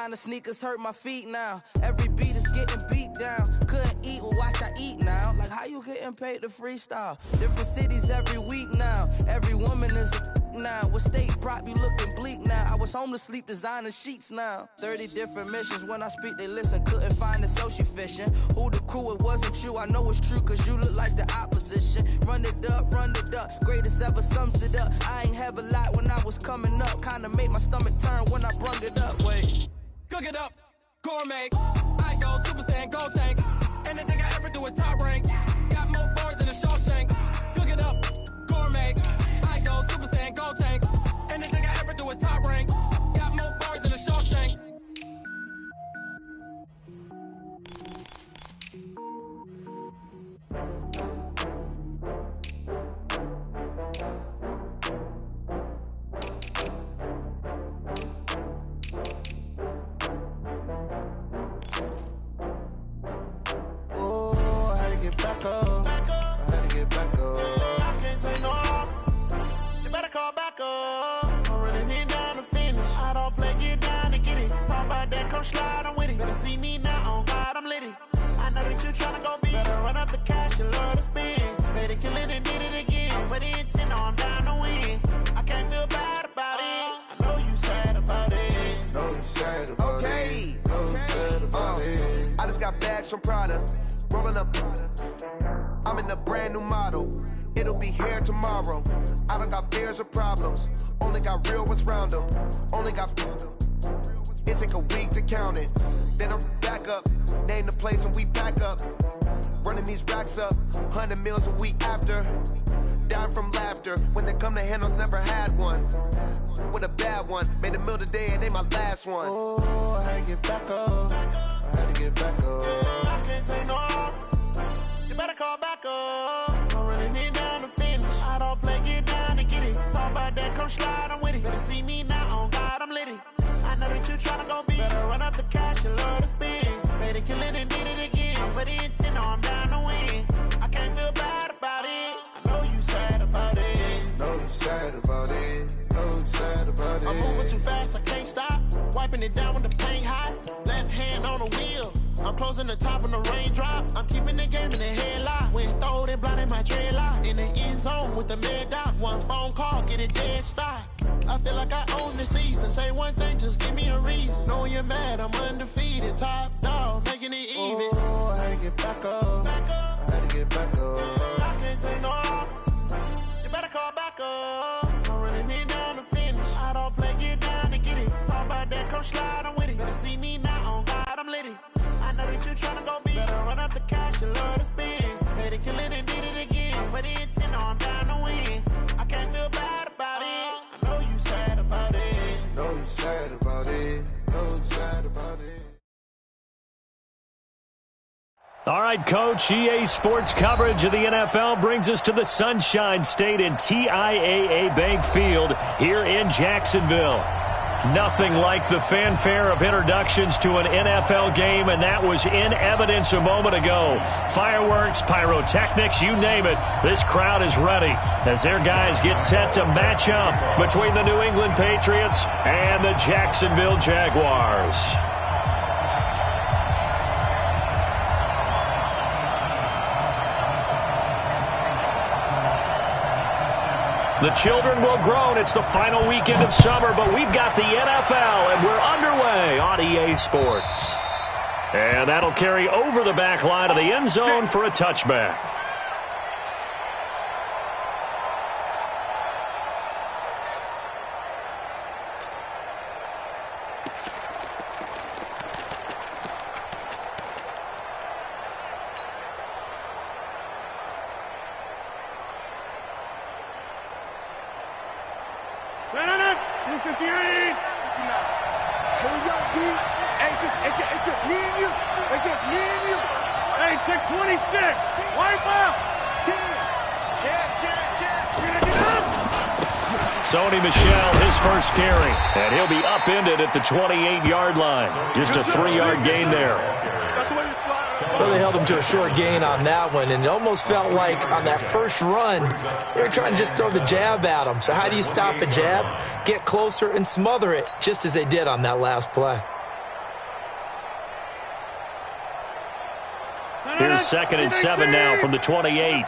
Designer sneakers hurt my feet now. Every beat is getting beat down. Couldn't eat, well watch I eat now. Like how you getting paid to freestyle? Different cities every week now. Every woman is a now. With state prop, you looking bleak now. I was home to sleep, designing sheets now. 30 different missions. When I speak, they listen. Couldn't find it, so she fishing. Who the crew? It wasn't you. I know it's true, cause you look like the opposition. Run it up, greatest ever sums it up. I ain't have a lot when I was coming up. Kinda made my stomach turn when I brung it up. Wait. Cook it up, gourmet. I go Super Saiyan, gold tank. Anything I ever do is top rank. Got more bars than a Shawshank. Cook it up, gourmet. I go Super Saiyan, gold tank. Anything I ever do is top rank. Got more bars than a Shawshank. Back up. I had to get back up. I can't take no loss. You better call back up. I'm running it down to finish. I don't play, get down and get it. Talk about that, come slide, I'm with it. Better see me now, on God, I'm lit it. I know that you tryna go big. Better run up the cash, you love to spend. Better kill it and did it again. I'm with the intent, no, I'm down to win. I can't feel bad about it. I know you sad about it. Know you sad about it. Know you sad about it. I just got bags from Prada. Rolling up, I'm in a brand new model. It'll be here tomorrow. I don't got fears or problems. Only got real ones round them. Only got. It take a week to count it. Then I'm back up. Name the place and we back up. Running these racks up. 100 meals a week after. Dying from laughter. When they come to handles, never had one. With a bad one. Made a meal today and ain't my last one. Oh, I had to get back up. I had to get back up. I can't take no loss. You better call back up. I'm running it down to finish. I don't play, get down and get it. Talk about that, come slide, I'm with it. Better see me now, on God, I'm lit it. I know that you tryna go big. Better run up the cash, you love to spend. Better kill it and did it again. I'm with the intent, no, I'm down to win. I can't feel bad about it. I know you sad about it. Know you sad about it. Know you sad about it. I'm moving too fast, I can't stop. Wiping it down with the paint hot. Left hand on the wheel. I'm closing the top when the raindrop. I'm keeping the game in the headlock. When throwed and blinded my dreadlock. In the end zone with the mad dot. One phone call, get it dead stop. I feel like I own the season. Say one thing, just give me a reason. Knowing you're mad, I'm undefeated. Top dog, making it even. Oh, I had to get back up. I had to get back up. I can't take no loss. You better call back up. I'm running it down to finish. I don't play, get down and get it. Talk about that, come slide, I'm with it. Better see me now, on God, I'm lit it. I know that you tryna go big. Better run up the cash, you love to spend. Better kill it and did it again. I'm with the intent, no, I'm down to win. I can't feel bad about it. I know you sad about it. Know you sad about it. Know you sad about it. All right, Coach, EA Sports coverage of the NFL brings us to the Sunshine State in TIAA Bank Field here in Jacksonville. Nothing like the fanfare of introductions to an NFL game, and that was in evidence a moment ago. Fireworks, pyrotechnics, you name it. This crowd is ready as their guys get set to match up between the New England Patriots and the Jacksonville Jaguars. The children will groan. It's the final weekend of summer, but we've got the NFL, and we're underway on EA Sports. And that'll carry over the back line of the end zone for a touchback. It's just me and you. It's just me and you. Hey, check 26. Wipe out. 10. Sony Michel, his first carry. And he'll be upended at the 28-yard line. Just a 3-yard gain there. So they held him to a short gain on that one, and it almost felt like on that first run, they were trying to just throw the jab at him. So how do you stop a jab? Get closer and smother it, just as they did on that last play. Here's 2nd and 7 now from the 28.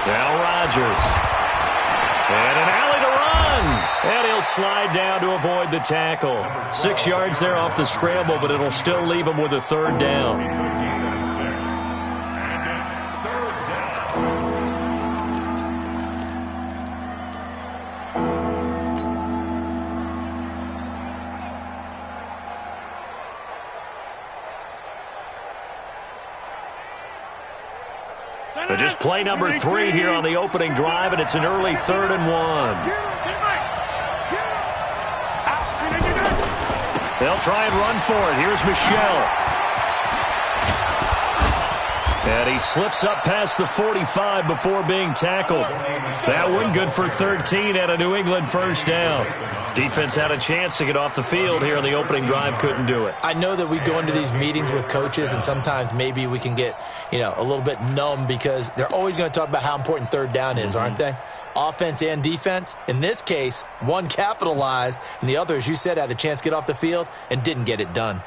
Now Rodgers. And an alley to run. And he'll slide down to avoid the tackle. 6 yards there off the scramble, but it'll still leave him with a 3rd down. But just play number 3 here on the opening drive, and it's an early 3rd and 1. They'll try and run for it. Here's Michelle. And he slips up past the 45 before being tackled. That one good for 13 and a New England 1st down. Defense had a chance to get off the field here on the opening drive, couldn't do it. I know that we go into these meetings with coaches, and sometimes maybe we can get, a little bit numb because they're always going to talk about how important 3rd down is, aren't they? Offense and defense. In this case, one capitalized, and the other, as you said, had a chance to get off the field and didn't get it done.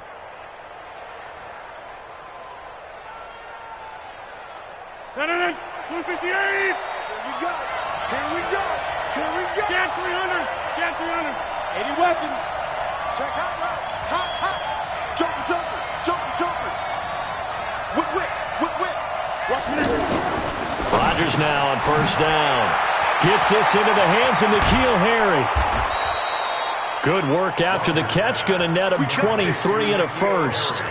$258. Here we go. Here we go. Here we go. Get 300. Get 300. 80 weapons. Check hot route. Hot. Jumper. Whip. Watch me. Rodgers now on 1st down. Gets this into the hands of N'Keal Harry. Good work after the catch. Going to net him 23 and a 1st.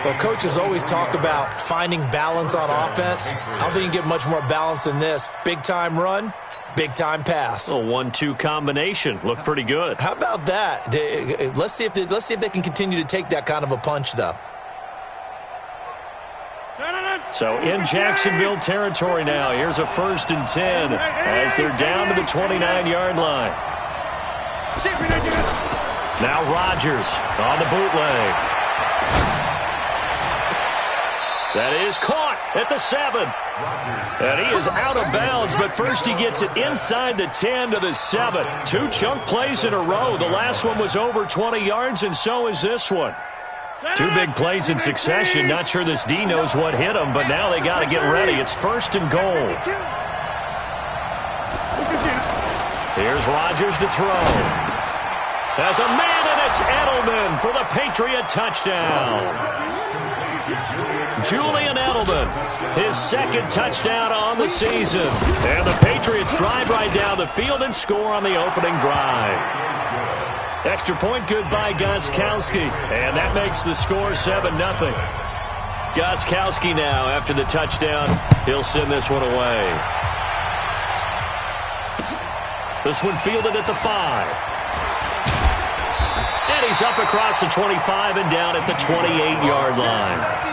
Well, coaches always talk about finding balance on offense. I don't think you can get much more balance than this. Big-time run, big-time pass. A 1-2 combination. Looked pretty good. How about that? Let's see if they can continue to take that kind of a punch, though. So in Jacksonville territory now. Here's a 1st and 10 as they're down to the 29-yard line. Now Rodgers on the bootleg. That is caught at the 7. And he is out of bounds, but first he gets it inside the 10 to the 7. 2 chunk plays in a row. The last one was over 20 yards, and so is this one. 2 big plays in succession. Not sure this D knows what hit him, but now they got to get ready. It's 1st and goal. Here's Rodgers to throw. Has a man, and it's Edelman for the Patriot touchdown. Julian Edelman, his 2nd touchdown on the season. And the Patriots drive right down the field and score on the opening drive. Extra point good by Gostkowski. And that makes the score 7-0. Gostkowski now, after the touchdown, he'll send this one away. This one fielded at the 5. And he's up across the 25 and down at the 28-yard line.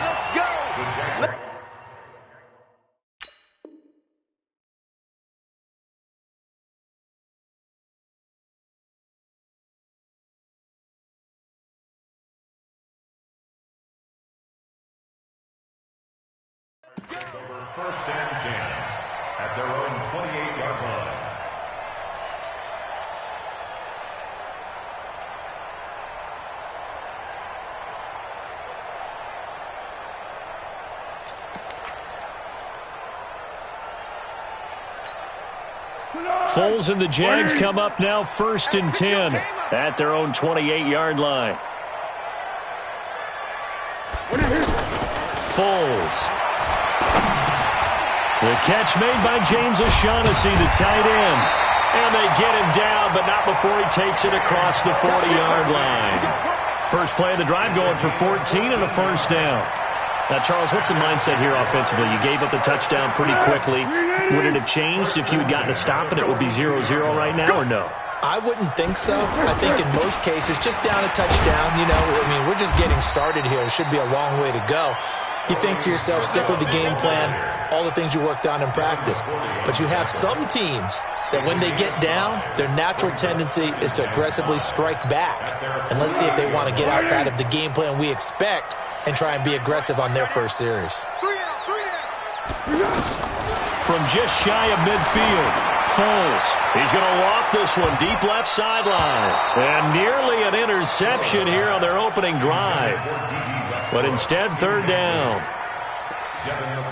First and 10 at their own 28-yard line. Foles and the Jags come up now 1st and 10 at their own 28-yard line. Foles. The catch made by James O'Shaughnessy, the tight end. And they get him down, but not before he takes it across the 40-yard line. First play of the drive going for 14 and a 1st down. Now, Charles, what's the mindset here offensively? You gave up the touchdown pretty quickly. Would it have changed if you had gotten a stop and it would be 0-0 right now, or no? I wouldn't think so. I think in most cases, just down a touchdown, we're just getting started here. It should be a long way to go. You think to yourself, stick with the game plan, all the things you worked on in practice. But you have some teams that when they get down, their natural tendency is to aggressively strike back. And let's see if they want to get outside of the game plan we expect and try and be aggressive on their first series. From just shy of midfield, Foles. He's going to loft this one deep left sideline. And nearly an interception here on their opening drive. But instead, third down.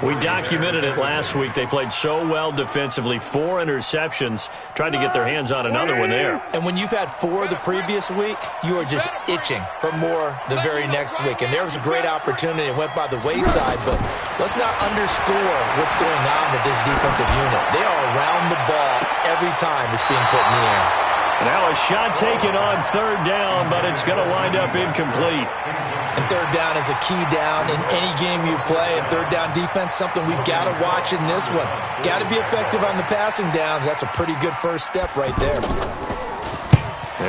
We documented it last week. They played so well defensively. 4 interceptions. Tried to get their hands on another one there. And when you've had 4 the previous week, you are just itching for more the very next week. And there was a great opportunity. It went by the wayside. But let's not underscore what's going on with this defensive unit. They are around the ball every time it's being put in the air. Now a shot taken on third down, but it's going to wind up incomplete. And third down is a key down in any game you play. And third down defense, something we've got to watch in this one. Got to be effective on the passing downs. That's a pretty good first step right there.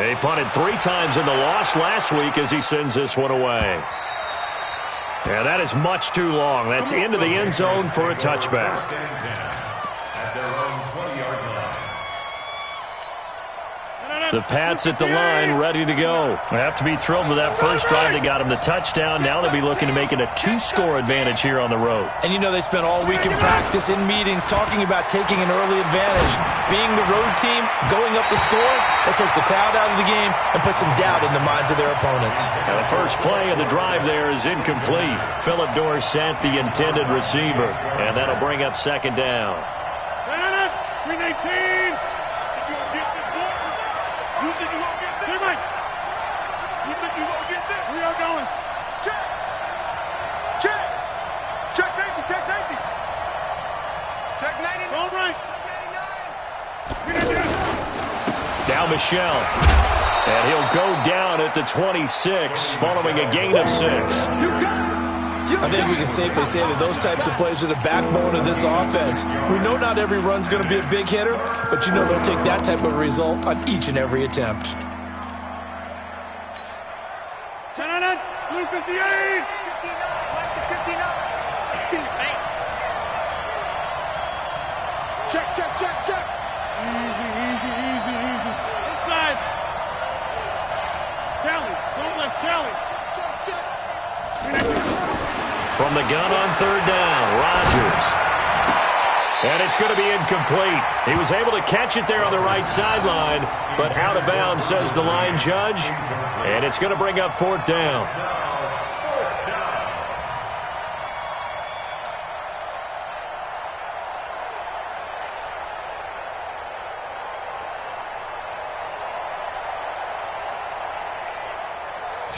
He punted 3 times in the loss last week as he sends this one away. Yeah, that is much too long. That's into the end zone for a touchback. The Pats at the line, ready to go. They have to be thrilled with that first drive. They got him the touchdown. Now they'll be looking to make it a 2-score advantage here on the road. And you know they spent all week in practice, in meetings, talking about taking an early advantage. Being the road team, going up the score, that takes the crowd out of the game and puts some doubt in the minds of their opponents. Now the first play of the drive there is incomplete. Phillip Dorsett, the intended receiver. And that'll bring up second down. 319. You think you won't get this? You think you won't get this? We are going. Check. Check. Check safety. Check safety. Check 99. All right. Check 99. Now Michelle. And he'll go down at the 26 following a gain of 6. I think we can safely say that those types of plays are the backbone of this offense. We know not every run's going to be a big hitter, but you know they'll take that type of result on each and every attempt. 59, blue 58. 59, 59. Check, check, check, check. Easy, easy, easy, easy. Inside. Kelly, don't let Kelly. Check, check, check. From the gun on third down, Rodgers. And it's going to be incomplete. He was able to catch it there on the right sideline, but out of bounds, says the line judge. And it's going to bring up fourth down.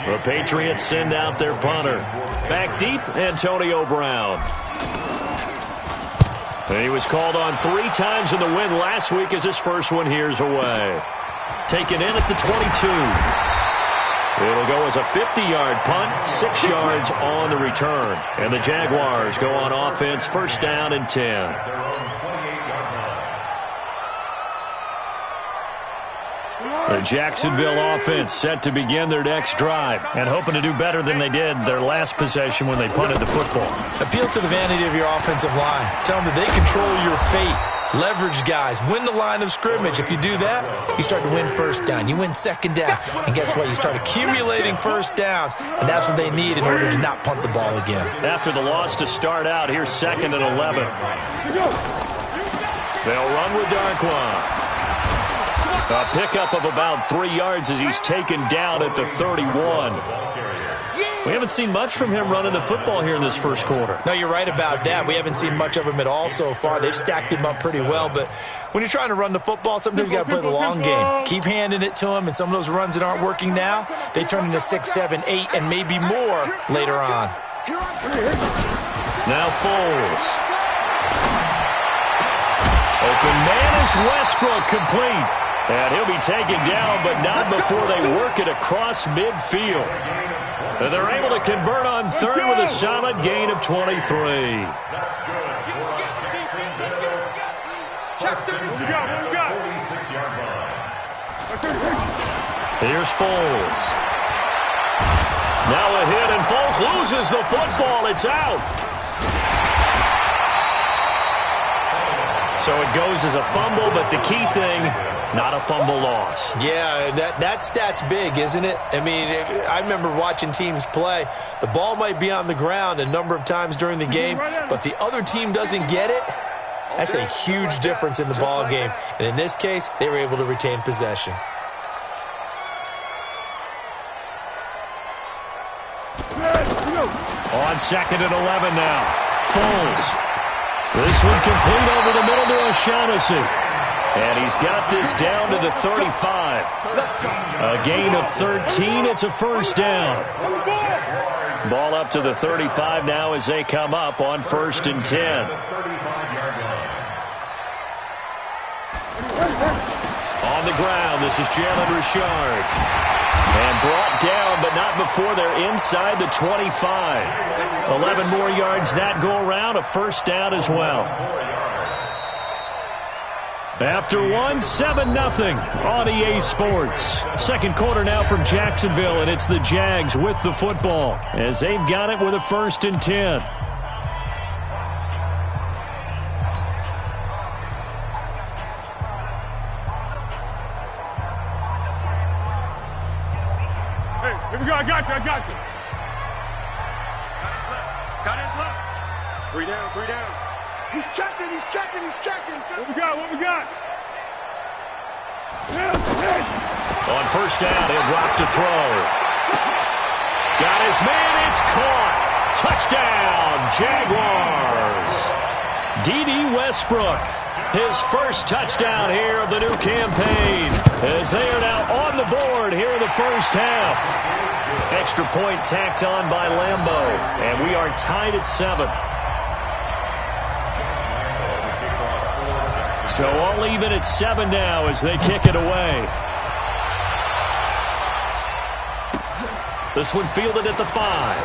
The Patriots send out their punter. Back deep, Antonio Brown. And he was called on 3 times in the win last week as his first one here's away. Taken in at the 22. It'll go as a 50-yard punt, 6 yards on the return. And the Jaguars go on offense, first down and 10. The Jacksonville offense set to begin their next drive and hoping to do better than they did their last possession when they punted the football. Appeal to the vanity of your offensive line. Tell them that they control your fate. Leverage guys. Win the line of scrimmage. If you do that, you start to win first down. You win second down. And guess what? You start accumulating first downs. And that's what they need in order to not punt the ball again. After the loss to start out, here's second and 11. They'll run with Darquan. A pickup of about 3 yards as he's taken down at the 31. We haven't seen much from him running the football here in this first quarter. No, you're right about that. We haven't seen much of him at all so far. They've stacked him up pretty well, but when you're trying to run the football, sometimes you got to play the long game. Keep handing it to him, and some of those runs that aren't working now, they turn into 6, 7, 8, and maybe more later on. Now Foles. Open man is Westbrook, complete. And he'll be taken down, but not before they work it across midfield. And they're able to convert on third with a solid gain of 23. Here's Foles. Now a hit, and Foles loses the football. It's out. So it goes as a fumble, but the key thing, not a fumble loss. Yeah, that stat's big, isn't it? I mean, I remember watching teams play. The ball might be on the ground a number of times during the game, but the other team doesn't get it. That's a huge difference in the ball game. And in this case, they were able to retain possession. On 2nd and 11 now. Foles. This one complete over the middle to O'Shaughnessy. And he's got this down to the 35. A gain of 13. It's a first down. Ball up to the 35 now as they come up on 1st and 10. On the ground, this is Jalen Richard. And brought down, but not before they're inside the 25. 11 more yards that go around, a first down as well. After one, 7-0 on EA Sports. Second quarter now from Jacksonville, and it's the Jags with the football as they've got it with a 1st and 10. Here we go, I got you. Got it, look. 3 down. He's checking. What we got? On first down, he'll drop to throw. Got his man, it's caught. Touchdown, Jaguars. D.D. Westbrook, his first touchdown here of the new campaign, as they are now on the board here in the first half. Extra point tacked on by Lambo, and we are tied at 7. So all even at 7 now as they kick it away. This one fielded at the 5.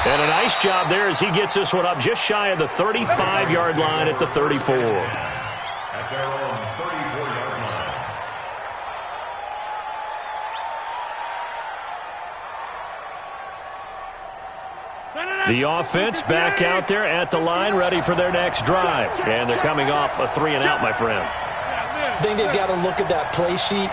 And a nice job there as he gets this one up just shy of the 35-yard line at the 34. At their own 34-yard line. The offense back out there at the line, ready for their next drive. And they're coming off a 3-and-out, my friend. I think they've got to look at that play sheet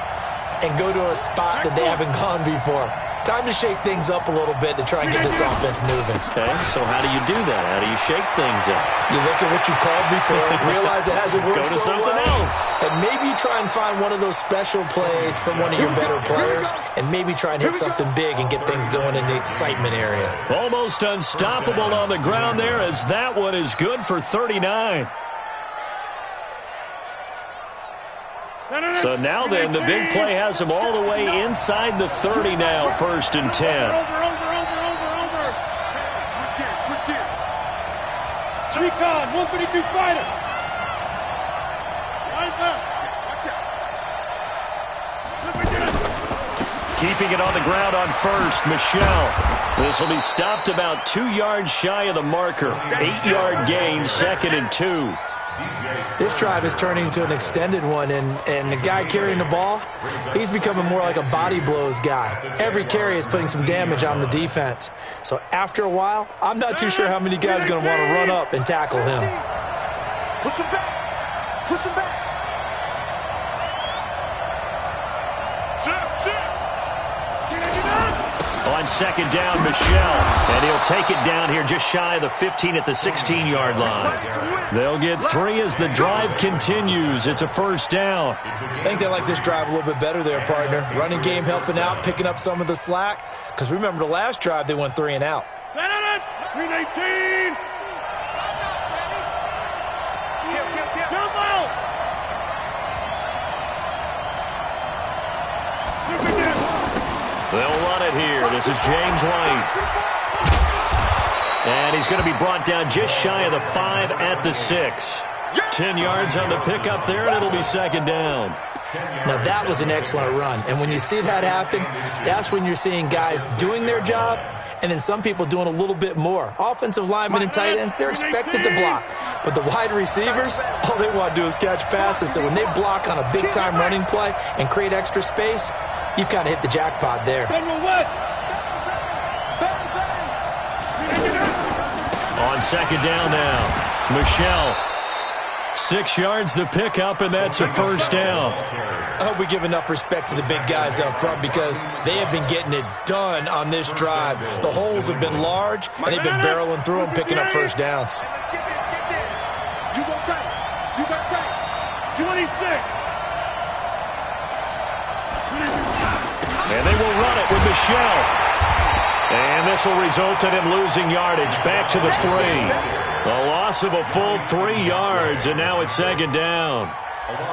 and go to a spot that they haven't gone before. Time to shake things up a little bit to try and get this offense moving. Okay, so how do you do that? How do you shake things up? You look at what you called before, realize it hasn't worked Go to something else. and maybe try and find one of those special plays from one of your better players, and maybe try and hit something big and get things going in the excitement area. Almost unstoppable on the ground there as that one is good for 39. So now then, the big play has him all the way inside the 30 now, 1st and 10. Over. Switch gears. Recon, 132 fighter. Line up. Keeping it on the ground on 1st, Michelle. This will be stopped about 2 yards shy of the marker. 8-yard gain, 2nd and 2. This drive is turning into an extended one, and the guy carrying the ball, he's becoming more like a body blows guy. Every carry is putting some damage on the defense. So after a while, I'm not too sure how many guys are going to want to run up and tackle him. Push him back. On 2nd down, Michelle. And he'll take it down here just shy of the 15 at the 16-yard line. They'll get 3 as the drive continues. It's a first down. I think they like this drive a little bit better there, partner. Running game helping out, picking up some of the slack. Because remember the last drive, they went 3-and-out. 318. Jump out. They'll run it here. This is James White. And he's going to be brought down just shy of the 5 at the 6. 10 yards on the pickup there, and it'll be 2nd down. Now, that was an excellent run. And when you see that happen, that's when you're seeing guys doing their job and then some people doing a little bit more. Offensive linemen and tight ends, they're expected to block. But the wide receivers, all they want to do is catch passes. So when they block on a big-time running play and create extra space, you've kind of hit the jackpot there. On 2nd down now, Michelle. 6 yards the pickup, and that's a first down. I hope we give enough respect to the big guys up front because they have been getting it done on this drive. The holes have been large, and they've been barreling through them, picking up first downs. And they will run it with Michel. And this will result in him losing yardage. Back to the 3. A loss of a full 3 yards, and now it's second down.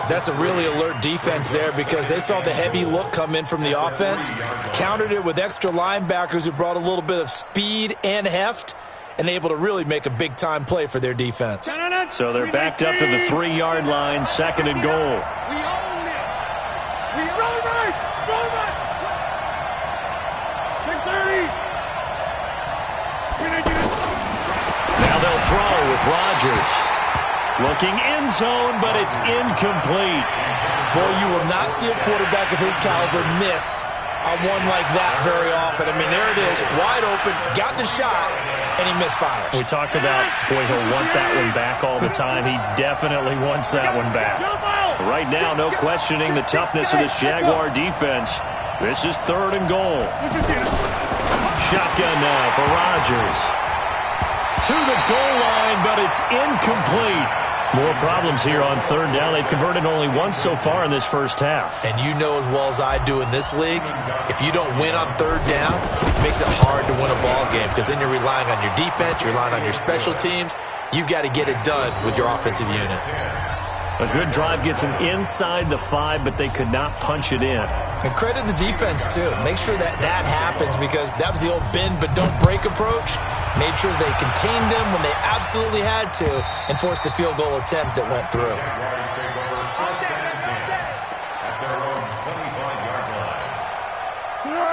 That's a really alert defense there because they saw the heavy look come in from the offense, countered it with extra linebackers who brought a little bit of speed and heft, and able to really make a big-time play for their defense. So they're backed up to the 3-yard line, second and goal. We own it. We run right. Run right. 630. Now they'll throw with Rodgers. Looking end zone, but it's incomplete. Boy, you will not see a quarterback of his caliber miss on one like that very often. I mean, there it is, wide open, got the shot, and he misfires. We talk about, boy, he'll want that one back all the time. He definitely wants that one back. Right now, no questioning the toughness of this Jaguar defense. This is third and goal. Shotgun now for Rodgers. To the goal line, but it's incomplete. More problems here on third down. They've converted only once so far in this first half. And you know as well as I do in this league, if you don't win on third down, it makes it hard to win a ball game because then you're relying on your defense, you're relying on your special teams. You've got to get it done with your offensive unit. A good drive gets them inside the 5, but they could not punch it in. And credit the defense, too. Make sure that that happens because that was the old bend but don't break approach. Made sure they contained them when they absolutely had to and forced the field goal attempt that went through.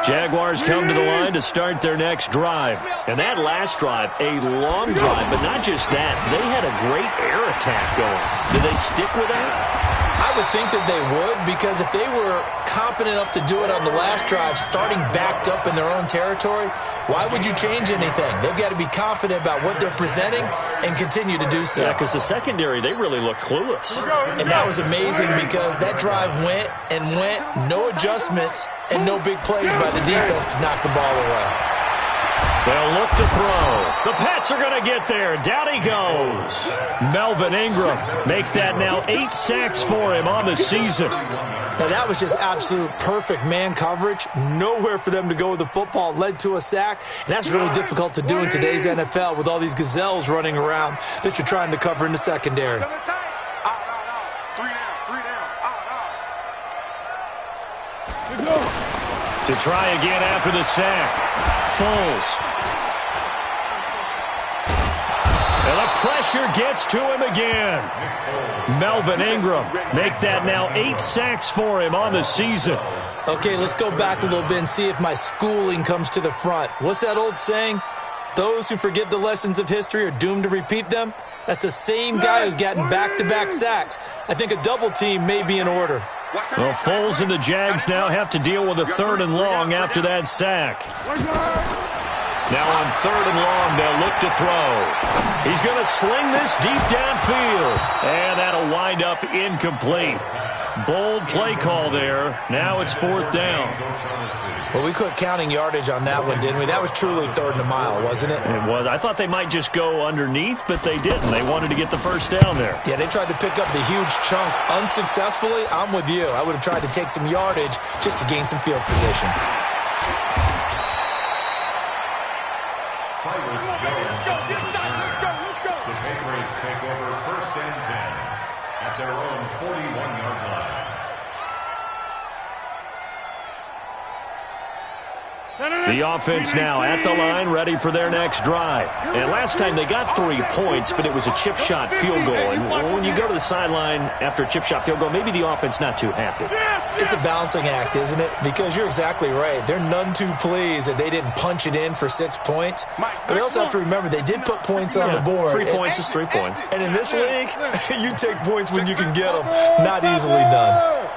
Jaguars come to the line to start their next drive. And that last drive, a long drive, but not just that. They had a great air attack going. Did they stick with that? I would think that they would because if they were competent enough to do it on the last drive, starting backed up in their own territory, why would you change anything? They've got to be confident about what they're presenting and continue to do so. Yeah, because the secondary, they really looked clueless. And that was amazing because that drive went and went, no adjustments and no big plays by the defense to knock the ball away. They'll look to throw. The Pats are going to get there. Down he goes. Melvin Ingram make that now 8 sacks for him on the season. Now that was just absolute perfect man coverage. Nowhere for them to go with the football. Led to a sack. And that's really difficult to do in today's NFL with all these gazelles running around that you're trying to cover in the secondary. To try again after the sack. Foles. And the pressure gets to him again. Melvin Ingram make that now 8 sacks for him on the season. Okay, let's go back a little bit and see if my schooling comes to the front. What's that old saying? Those who forget the lessons of history are doomed to repeat them. That's the same guy who's gotten back-to-back sacks. I think a double team may be in order. Well, Foles and the Jags now have to deal with a third and long after that sack. Now on third and long, they'll look to throw. He's going to sling this deep downfield. And that'll wind up incomplete. Bold play call there. Now it's fourth down. Well, we quit counting yardage on that one, didn't we? That was truly third and a mile, wasn't it? It was. I thought they might just go underneath, but they didn't. They wanted to get the first down there. Yeah, they tried to pick up the huge chunk unsuccessfully. I'm with you. I would have tried to take some yardage just to gain some field position. The Patriots take over first and 10 at their own 41-yard line. The offense now at the line, ready for their next drive. And last time they got 3 points, but it was a chip shot field goal. And when you go to the sideline after a chip shot field goal, maybe the offense not too happy. It's a balancing act, isn't it? Because you're exactly right. They're none too pleased that they didn't punch it in for 6 points. But they also have to remember they did put points on the board. 3 points is 3 points. And in this league, you take points when you can get them. Not easily done.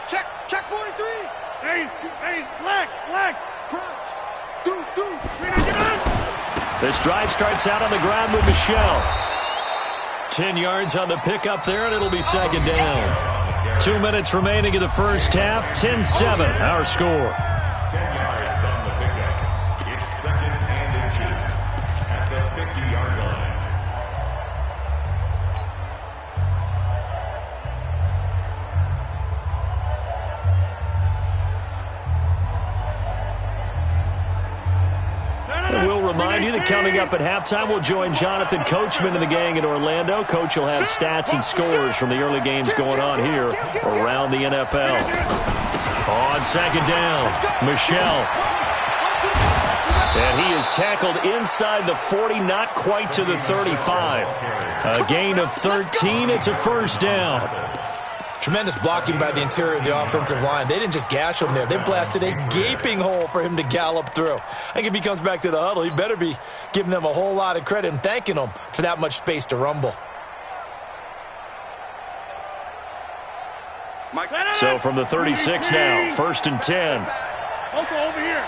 Check 43. Hey, leg, crunch, deuce. This drive starts out on the ground with Michel. 10 yards on the pickup there, and it'll be second down. 2 minutes remaining in the first half. 10-7, our score. 10 yards on the pickup. It's second and inches at the 50-yard line. remind you that coming up at halftime, we'll join Jonathan Coachman and the gang in Orlando. Coach will have stats and scores from the early games going on here around the NFL. On second down, Michel. And he is tackled inside the 40, not quite to the 35. A gain of 13. It's a first down. Tremendous blocking by the interior of the offensive line. They didn't just gash him there. They blasted a gaping hole for him to gallop through. I think if he comes back to the huddle, he better be giving them a whole lot of credit and thanking them for that much space to rumble. So from the 36 now, 1st and 10. Also over here.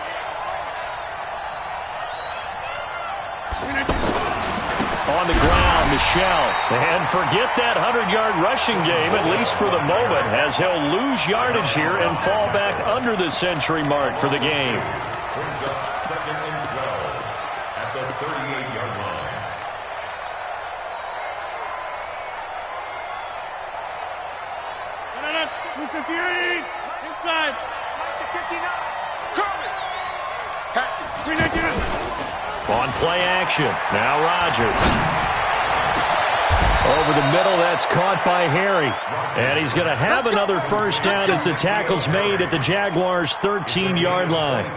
On the ground, Michel. And forget that 100-yard rushing game, at least for the moment, as he'll lose yardage here and fall back under the century mark for the game. Brings up 2nd and 12 at the 38-yard line. Inside. 59. Curry. Pass it. 399. On play action, now Rodgers. Over the middle, that's caught by Harry. And he's going to have another first down as the tackle's made at the Jaguars' 13-yard line.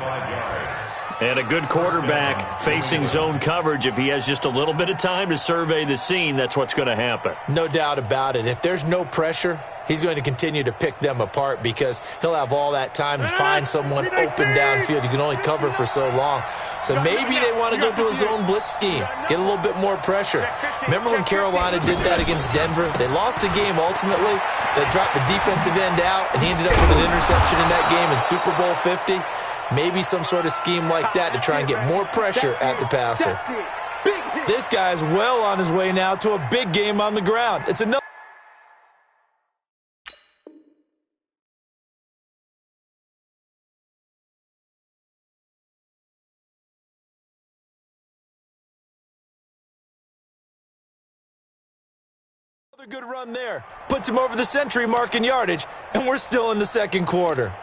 And a good quarterback facing zone coverage. If he has just a little bit of time to survey the scene, that's what's going to happen. No doubt about it. If there's no pressure, he's going to continue to pick them apart because he'll have all that time to find someone open downfield. You can only cover for so long. So maybe they want to go to a zone blitz scheme, get a little bit more pressure. Remember when Carolina did that against Denver? They lost the game ultimately. They dropped the defensive end out, and he ended up with an interception in that game in Super Bowl 50. Maybe some sort of scheme like that to try and get more pressure at the passer. This guy's well on his way now to a big game on the ground. It's another. Good run there. Puts him over the century mark in yardage, and we're still in the second quarter.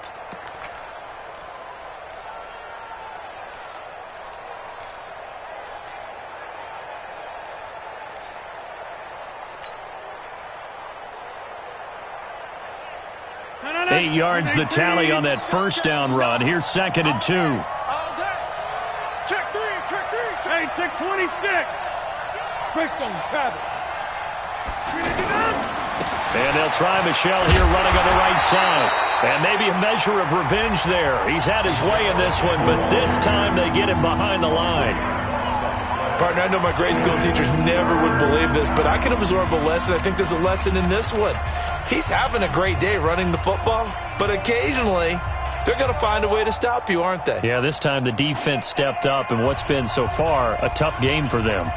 Eight yards the tally on that first down run. Here's 2nd and 2. All day. Check 3, check 3. Hey, check 26. Greystone, Travis. And they'll try Michel here running on the right side. And maybe a measure of revenge there. He's had his way in this one, but this time they get him behind the line. Partner, I know my grade school teachers never would believe this, but I can absorb a lesson. I think there's a lesson in this one. He's having a great day running the football, but occasionally they're going to find a way to stop you, aren't they? Yeah, this time the defense stepped up in what's been so far a tough game for them.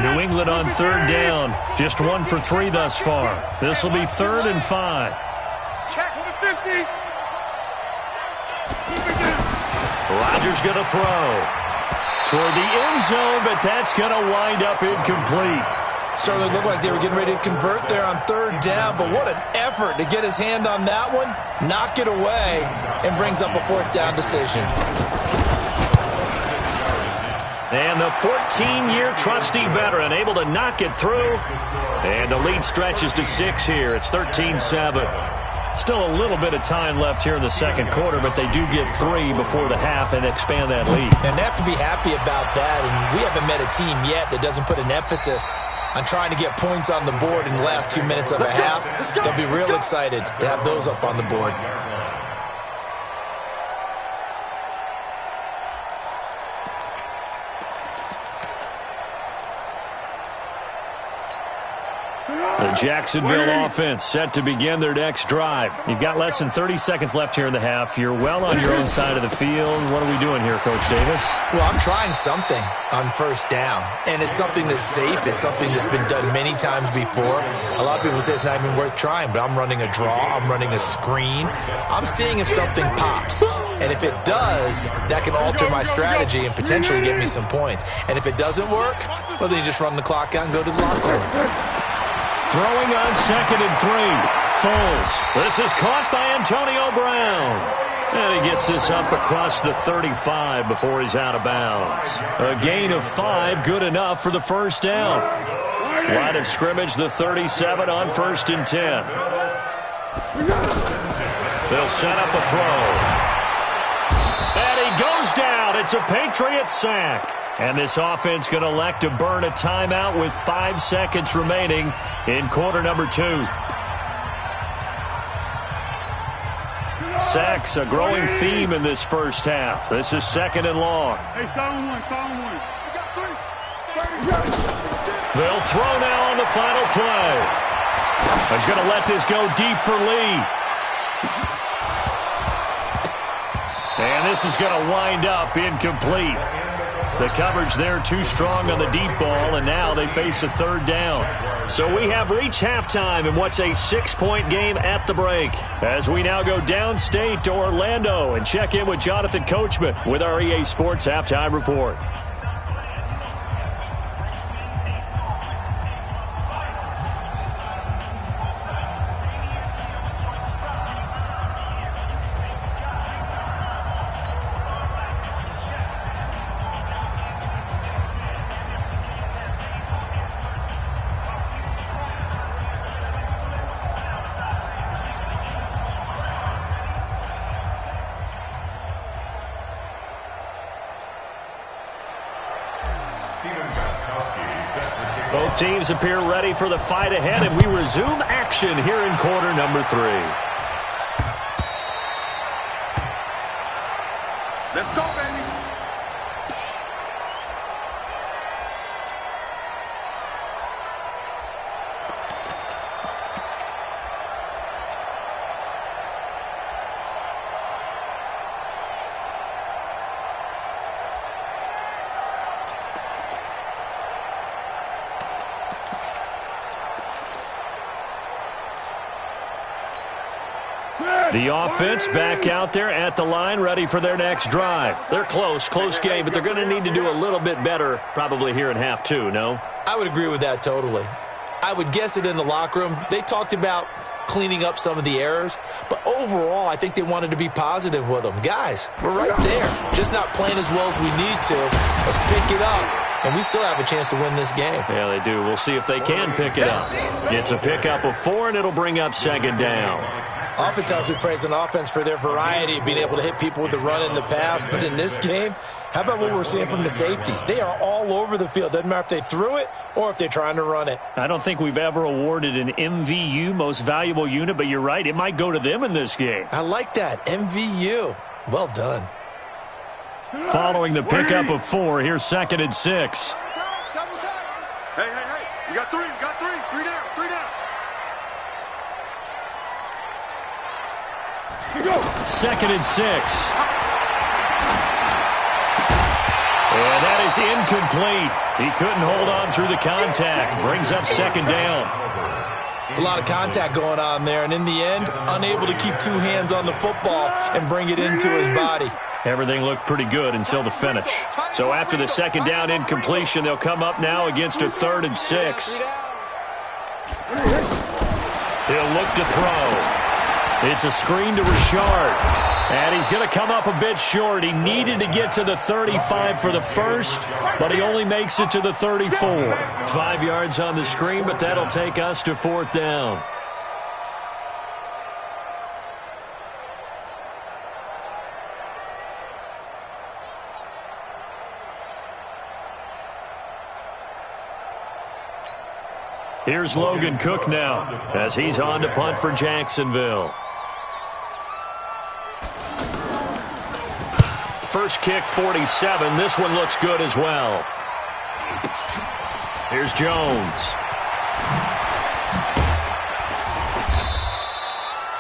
New England on 3rd down. Just 1 for 3 thus far. This will be 3rd and 5. Check 50. Rodgers going to throw toward the end zone, but that's going to wind up incomplete. Certainly looked like they were getting ready to convert there on 3rd down, but what an effort to get his hand on that one, knock it away, and brings up a 4th down decision. And the 14-year trusty veteran able to knock it through. And the lead stretches to 6 here. It's 13-7. Still a little bit of time left here in the second quarter, but they do get 3 before the half and expand that lead. And they have to be happy about that. And we haven't met a team yet that doesn't put an emphasis on trying to get points on the board in the last 2 minutes of a half. They'll be real excited to have those up on the board. The Jacksonville offense set to begin their next drive. You've got less than 30 seconds left here in the half. You're well on your own side of the field. What are we doing here, Coach Davis? Well, I'm trying something on 1st down, and it's something that's safe. It's something that's been done many times before. A lot of people say it's not even worth trying, but I'm running a draw. I'm running a screen. I'm seeing if something pops, and if it does, that can alter my strategy and potentially get me some points. And if it doesn't work, well, then you just run the clock out and go to the locker room. Throwing on 2nd and 3. Foles. This is caught by Antonio Brown. And he gets this up across the 35 before he's out of bounds. A gain of 5, good enough for the first down. Line of scrimmage, the 37 on 1st and 10. They'll set up a throw. And he goes down. It's a Patriot sack. And this offense going to elect to burn a timeout with 5 seconds remaining in quarter number 2. Sacks, a growing theme in this first half. This is 2nd and long. Hey, solid one. They'll throw now on the final play. He's going to let this go deep for Lee. And this is going to wind up incomplete. The coverage there too strong on the deep ball, and now they face a 3rd down. So we have reached halftime in what's a 6-point game at the break. As we now go downstate to Orlando and check in with Jonathan Coachman with our EA Sports Halftime Report. Both teams appear ready for the fight ahead, and we resume action here in quarter number 3. Let's go, baby. The offense back out there at the line, ready for their next drive. They're close game, but they're going to need to do a little bit better probably here in half 2, no? I would agree with that totally. I would guess it in the locker room. They talked about cleaning up some of the errors, but overall, I think they wanted to be positive with them. Guys, we're right there, just not playing as well as we need to. Let's pick it up, and we still have a chance to win this game. Yeah, they do. We'll see if they can pick it up. It's a pickup of 4, and it'll bring up 2nd down. Oftentimes we praise an offense for their variety of being able to hit people with the run in the pass, but in this game, how about what we're seeing from the safeties? They are all over the field. Doesn't matter if they threw it or if they're trying to run it. I don't think we've ever awarded an MVU, most valuable unit, but you're right. It might go to them in this game. I like that. MVU. Well done. Following the pickup of 4, here's 2nd and 6. Hey. You got 3. 3 down. 2nd and 6. And that is incomplete. He couldn't hold on through the contact. Brings up 2nd down. It's a lot of contact going on there, and in the end, unable to keep 2 hands on the football and bring it into his body. Everything looked pretty good until the finish. So after the 2nd down incompletion, they'll come up now against a 3rd and 6. He'll look to throw. It's a screen to Richard. And he's going to come up a bit short. He needed to get to the 35 for the first, but he only makes it to the 34. 5 yards on the screen, but that'll take us to 4th down. Here's Logan Cook now as he's on to punt for Jacksonville. First kick, 47. This one looks good as well. Here's Jones.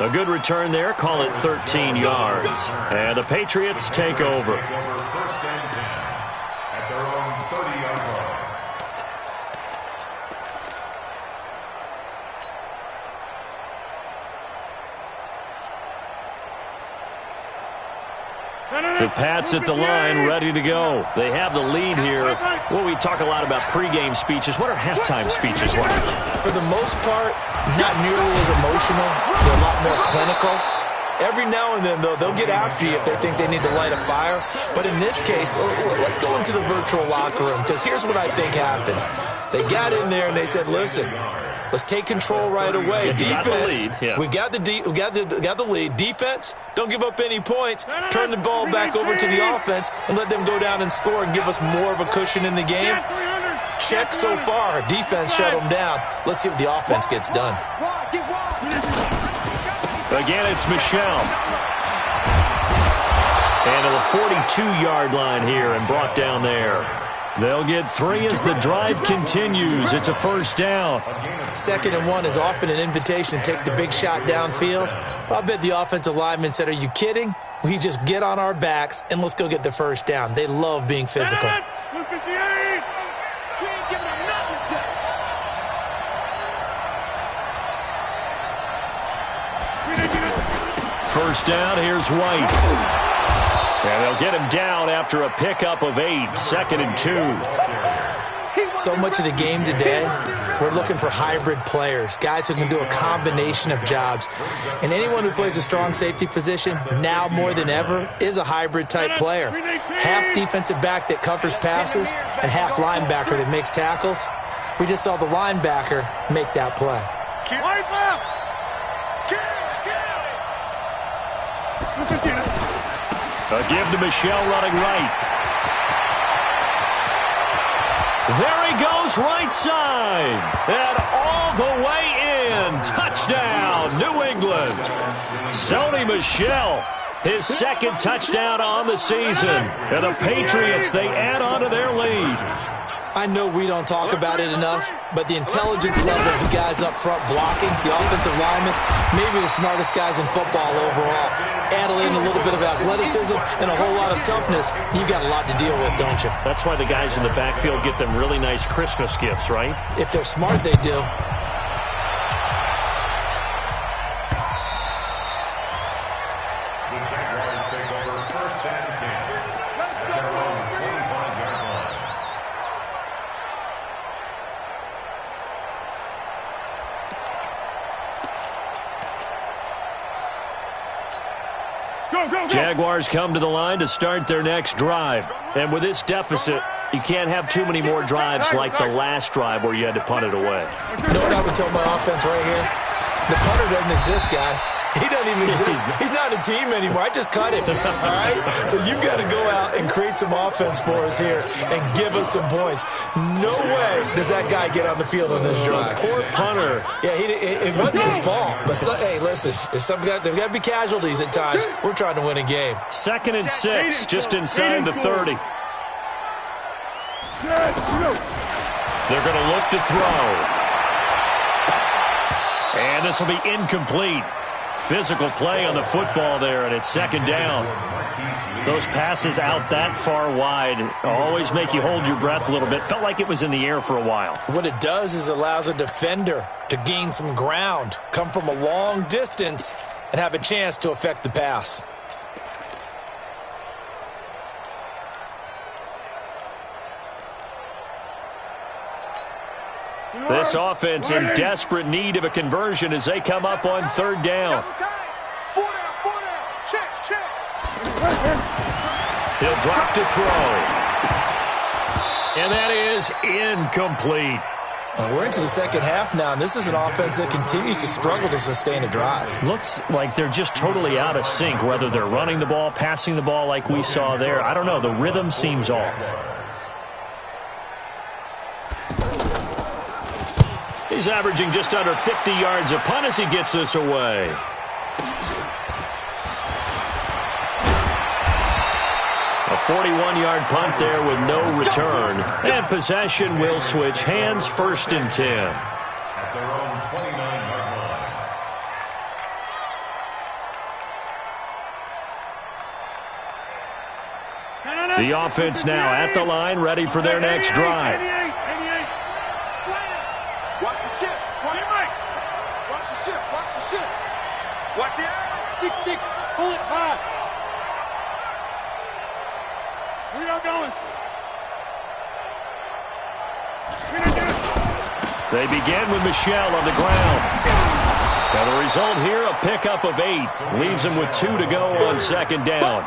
A good return there. Call it 13 yards. And the Patriots take over. First and 10 at their own 30-yard line. The Pats at the line, ready to go. They have the lead here. Well, we talk a lot about pregame speeches. What are halftime speeches like? For the most part, not nearly as emotional. They're a lot more clinical. Every now and then, though, they'll get after you if they think they need to light a fire. But in this case, let's go into the virtual locker room, because here's what I think happened. They got in there and they said, listen, let's take control right away. Defense, we got the lead. Defense, don't give up any points. Turn the ball back over to the offense and let them go down and score and give us more of a cushion in the game. Check so far. Defense shut them down. Let's see what the offense gets done. Again, it's Michel. And to the 42-yard line here and brought down there. They'll get 3 as the drive continues. It's a first down. 2nd and 1 is often an invitation to take the big shot downfield. I bet the offensive lineman said, are you kidding? We just get on our backs and let's go get the first down. They love being physical. First down, here's White. And they'll get him down after a pickup of 8, 2nd and 2. So much of the game today, we're looking for hybrid players, guys who can do a combination of jobs. And anyone who plays a strong safety position, now more than ever, is a hybrid-type player. Half defensive back that covers passes and half linebacker that makes tackles. We just saw the linebacker make that play. A give to Michel running right. There he goes right side. And all the way in. Touchdown, New England. Sony Michel, his 2nd touchdown on the season. And the Patriots, they add on to their lead. I know we don't talk about it enough, but the intelligence level of the guys up front blocking, the offensive linemen, maybe the smartest guys in football overall. Add in a little bit of athleticism and a whole lot of toughness, you've got a lot to deal with, don't you? That's why the guys in the backfield get them really nice Christmas gifts, right? If they're smart, they do. Jaguars come to the line to start their next drive. And with this deficit, you can't have too many more drives like the last drive where you had to punt it away. You know what I would tell my offense right here? The punter doesn't exist, guys. He doesn't even exist. He's not a team anymore. I just cut him, all right? So you've got to go out and create some offense for us here and give us some points. No way does that guy get on the field on this drive. Poor punter. Yeah, it wasn't his fault. But, hey, listen, there's got to be casualties at times. We're trying to win a game. 2nd and 6, just inside the 30. They're going to look to throw. And this will be incomplete. Physical play on the football there, and it's 2nd down. Those passes out that far wide always make you hold your breath a little bit. Felt like it was in the air for a while. What it does is allows a defender to gain some ground, come from a long distance, and have a chance to affect the pass. This offense in desperate need of a conversion as they come up on 3rd down. 4 down. Check. He'll drop to throw. And that is incomplete. We're into the 2nd half now, and this is an offense that continues to struggle to sustain a drive. Looks like they're just totally out of sync, whether they're running the ball, passing the ball like we saw there. I don't know. The rhythm seems off. He's averaging just under 50 yards a punt as he gets this away. A 41-yard punt there with no return. And possession will switch hands, 1st and 10. At their own 29-yard line. The offense now at the line, ready for their next drive. Watch the ship. Watch the ship. Watch the 6-6. Pull it 5. We are going. They begin with Michel on the ground. And the result here, a pickup of 8. Leaves him with 2 to go on second down.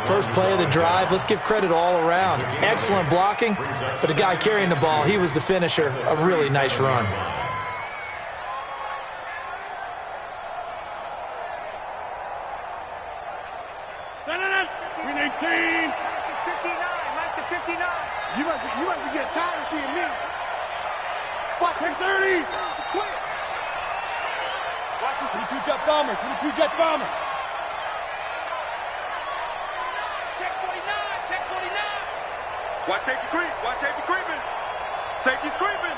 First play of the drive, let's give credit all around. Excellent blocking, but the guy carrying the ball, he was the finisher. A really nice run. You must be getting tired of seeing me. Watch 30. The twins. Watch this. 22 jet bomber. 22 jet bomber. Check 49. Check 49. Watch safety creep. Watch safety creeping. Safety's creeping.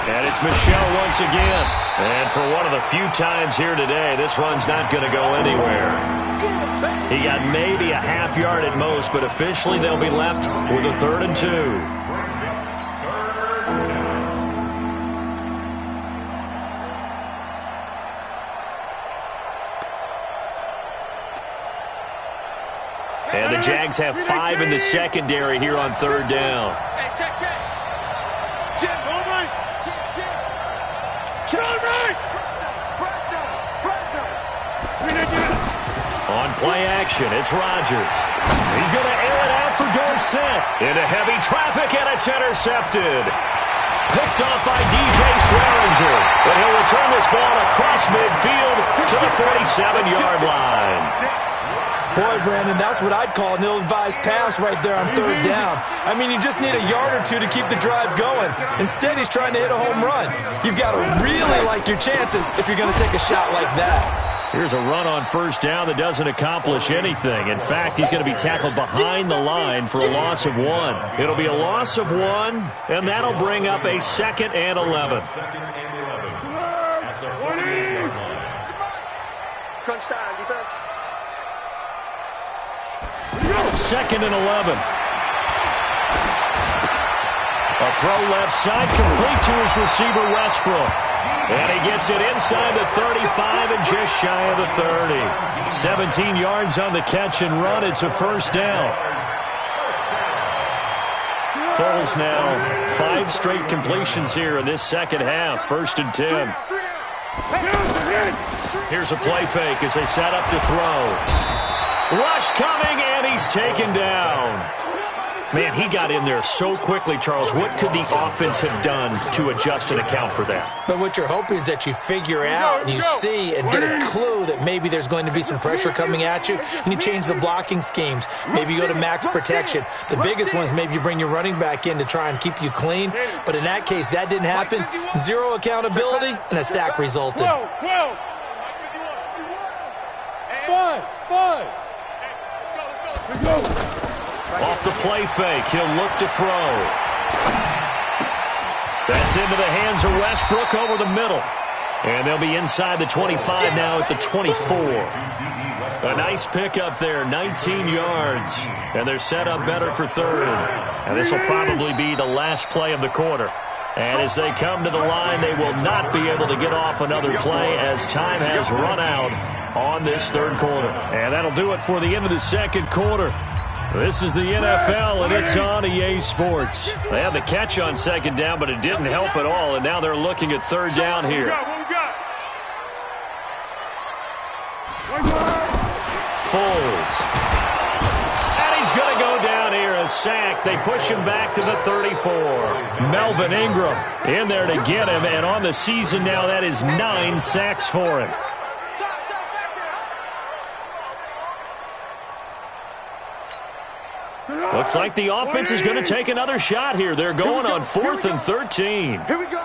And it's Michelle once again. And for one of the few times here today, this run's not going to go anywhere. He got maybe a half yard at most, but officially they'll be left with a 3rd and 2. And the Jags have 5 in the secondary here on 3rd down. Hey, check. Jim, go right. Jim. Right. On play action, it's Rodgers. He's going to air it out for Dorsett. Into heavy traffic, and it's intercepted. Picked off by DJ Swearinger. But he'll return this ball across midfield to the 47-yard line. Boy, Brandon, that's what I'd call an ill-advised pass right there on 3rd down. I mean, you just need a yard or 2 to keep the drive going. Instead, he's trying to hit a home run. You've got to really like your chances if you're going to take a shot like that. Here's a run on 1st down that doesn't accomplish anything. In fact, he's going to be tackled behind the line for a loss of 1. It'll be a loss of 1, and that'll bring up a 2nd and 11. Crunch time, defense. 2nd and 11. A throw left side, complete to his receiver, Westbrook. And he gets it inside the 35 and just shy of the 30. 17 yards on the catch and run. It's a 1st down. Foles now 5 straight completions here in this second half. 1st and 10. Here's a play fake as they set up to throw. Rush coming, and he's taken down. Man, he got in there so quickly, Charles. What could the offense have done to adjust and account for that? But what you're hoping is that you figure out and you see and get a clue that maybe there's going to be some pressure coming at you, and you change the blocking schemes. Maybe you go to max protection. The biggest one is maybe you bring your running back in to try and keep you clean. But in that case, that didn't happen. 0 accountability, and a sack resulted. 12. 5. Let's go. Off the play fake, he'll look to throw. That's into the hands of Westbrook over the middle. And they'll be inside the 25 now at the 24. A nice pickup there, 19 yards. And they're set up better for 3rd. And this will probably be the last play of the quarter. And as they come to the line, they will not be able to get off another play as time has run out on this 3rd quarter. And that'll do it for the end of the 2nd quarter. This is the NFL, and it's on EA Sports. They had the catch on 2nd down, but it didn't help at all, and now they're looking at 3rd down here. Foles. And he's going to go down here, a sack. They push him back to the 34. Melvin Ingram in there to get him, and on the season now, that is 9 sacks for him. Looks like the offense is going to take another shot here. They're going on 4th and 13. Here we go.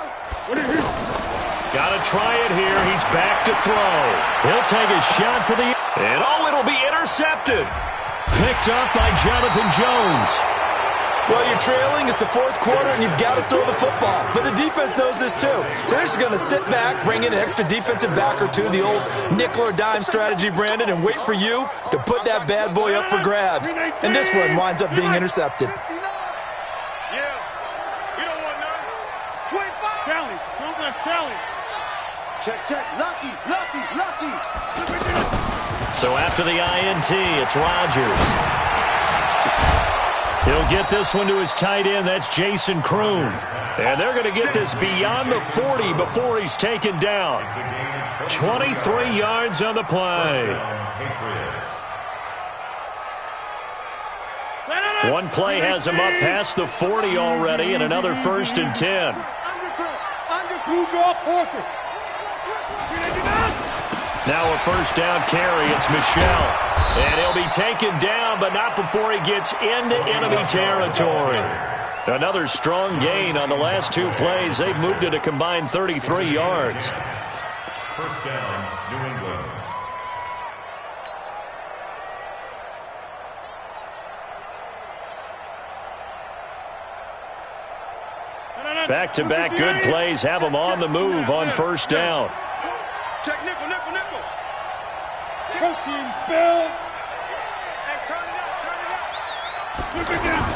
Got to try it here. He's back to throw. He'll take a shot for the... And it'll be intercepted. Picked up by Jonathan Jones. Well, you're trailing. It's the 4th quarter, and you've got to throw the football. But the defense knows this, too. So they're just going to sit back, bring in an extra defensive back or 2, the old nickel or dime strategy, Brandon, and wait for you to put that bad boy up for grabs. And this one winds up being intercepted. Yeah. You don't want none. 25. Challenge. Strong left challenge. Check. Lucky. So after the INT, it's Rodgers. He'll get this one to his tight end. That's Jason Kroon. And they're going to get this beyond the 40 before he's taken down. 23 yards on the play. One play has him up past the 40 already, and another 1st and 10. Now a 1st down carry. It's Michelle. And he'll be taken down, but not before he gets into enemy territory. Another strong gain on the last 2 plays. They've moved it a combined 33 yards. 1st down, New England. Back-to-back good plays have them on the move on 1st down. Check nickel, nickel, nickel. Go team, spill. Hey, turn it up. Look it down.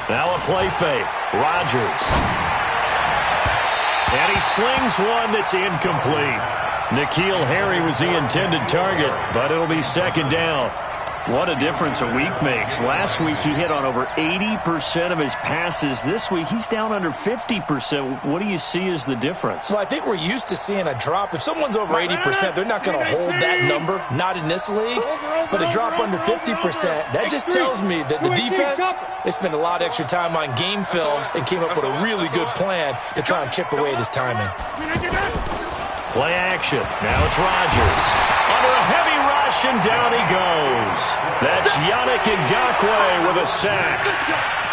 Now a play fake. Rodgers. And he slings one that's incomplete. N'Keal Harry was the intended target, but it'll be 2nd down. What a difference a week makes. Last week he hit on over 80% of his passes. This week he's down under 50%. What do you see as the difference? Well, I think we're used to seeing a drop. If someone's over 80%, they're not going to hold that number, not in this league. But a drop under 50%, that just tells me that the defense, they spent a lot of extra time on game films and came up with a really good plan to try and chip away at his timing. Play action. Now it's Rodgers. Under a heavy rush, and down he goes. That's Yannick Ngakoue with a sack.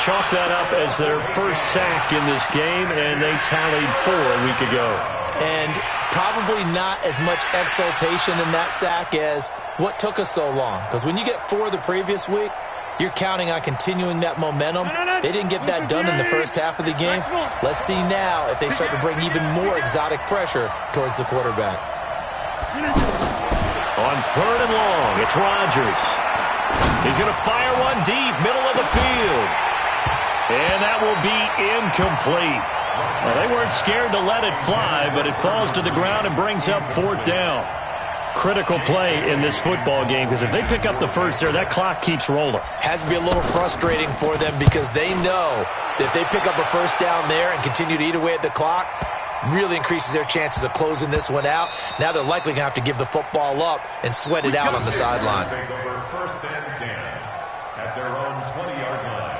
Chalk that up as their 1st sack in this game, and they tallied 4 a week ago. And probably not as much exultation in that sack as what took us so long. Because when you get 4 the previous week, you're counting on continuing that momentum. They didn't get that done in the first half of the game. Let's see now if they start to bring even more exotic pressure towards the quarterback. On 3rd and long, it's Rodgers. He's going to fire one deep, middle of the field. And that will be incomplete. Well, they weren't scared to let it fly, but it falls to the ground and brings up 4th down. Critical play in this football game, because if they pick up the 1st there, that clock keeps rolling. Has to be a little frustrating for them because they know that if they pick up a 1st down there and continue to eat away at the clock, really increases their chances of closing this one out. Now they're likely going to have to give the football up and sweat it out on the sideline. Take over 1st and 10 at their own 20-yard line.